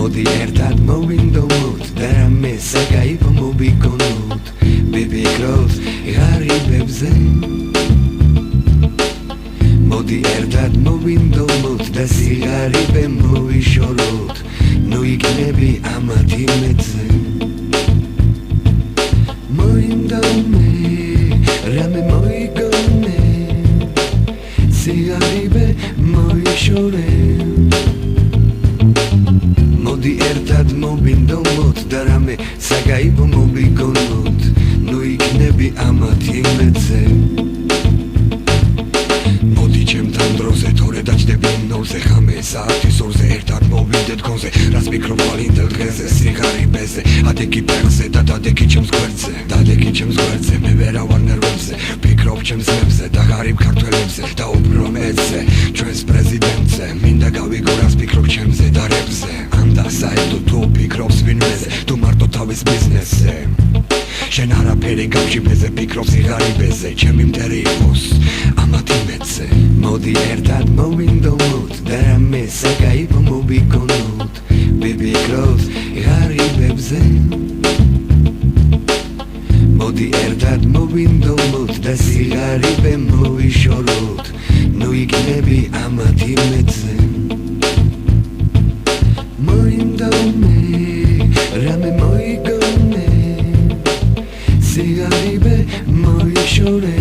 მოდი ერთად მოვინდომოთ და რამე საკაიფო მოვიგონოთ ვიფიქროთ ღარიბებზე მოდი ერთად მოვინდომოთ და სიღარიბე მოვიშოროთ ნუ იქნები ამათ იმედზე მოინდომე რამე მოიგონე სიღარიბე მოვიშორე მოდი ერთად მოვინდომოთ და რამე საკაიფო მოვიგონოთ ნუ იქნები ამათ იმედზე მოდი ჩემთან დროზე თორე დაჯდები ნოლზე ხამე საათის ორზე ერთად მოვიდეთ გონზე რას მიკროფ ვალინდელ დღეზე სიღარიბეზე ადექი ფეხზე და დადექი ჩემს გვერდზე დადექი ჩემს გვერდზე მე ვერა ვარ ნერვებზე ფიქრობ ჩემს მებზე და ღარიბ ქართველებზე და უფრო მეცე ჩვენს პრეზიდენტზე მინდა გავიგო რას ფიქრობ ჩემზე და რებზე ანდა საერთოდ თუ ფიქრობს ვინმეზე თუ მარტო თავის ბიზნესზე შენ არაფერი გავშიფეზე ფიქრობ სიღარიბეზე ჩემი მტერი იყოს ამათ იმედზე მოდი ერთად მოვინდომოთ და რამე საკაიფო მოვიგონოთ ვიფიქროთ ღარიბებზე მოდი ერთად მოვინდომოთ და სიღარიბე მოვიშოროთ ნუ იქნები ამათ იმედზე მოინდომე რამე მოიგონე სიღარიბე მოვიშორე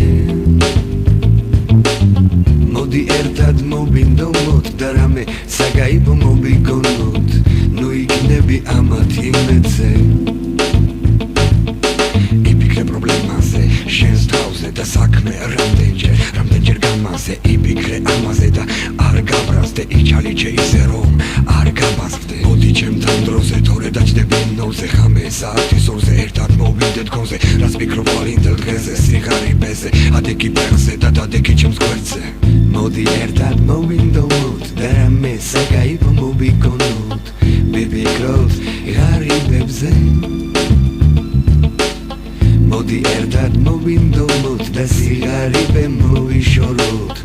მოდი ერთად მოვინდომოთ და რამე საკაიფო მოვიგონოთ ნუ იქნები ამათ იმედზე იფიქრე პრობლემაზე შენს თავზე და საქმე რამდენჯერ გამაზე იფიქრე ამაზე და არ გაბრაზდე იჩალიჩე ისე რომ არ გაბაზრდე მოდი ჩემთან დროზე თორე დაჯდები ნოლზე ხამე საათის ორზე ერთად მოვიდეთ გონზე რას მიკროფ ვალინდელ დღეზე სიღარიბეზე ადექი ფეხზე და დადექი ჩემს გვერდზე მოდი ერთად მოვინდომოთ და რამე საკაიფო მოვიგონოთ ვიფიქროთ ღარიბებზე მოდი ერთად მოვინდომოთ და სიღარიბე მოვიშოროთ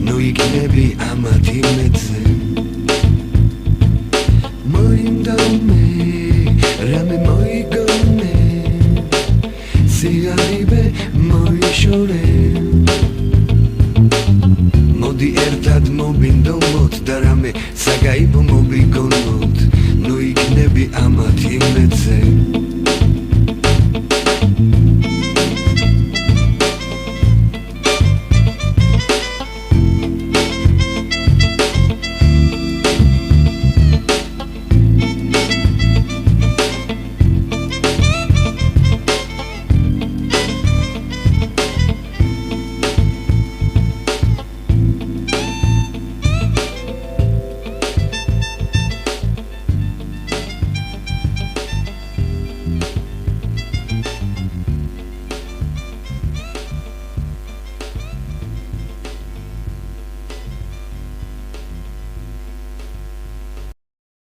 ნუ იქნები ამათ იმედზე მოინდომე რამე მოიგონე სიღარიბე მოვიშორე მოდი ერთად მოვინდომოთ და რამე საკაიფო მოვიგონოთ ნუ იქნები ამათ იმედზე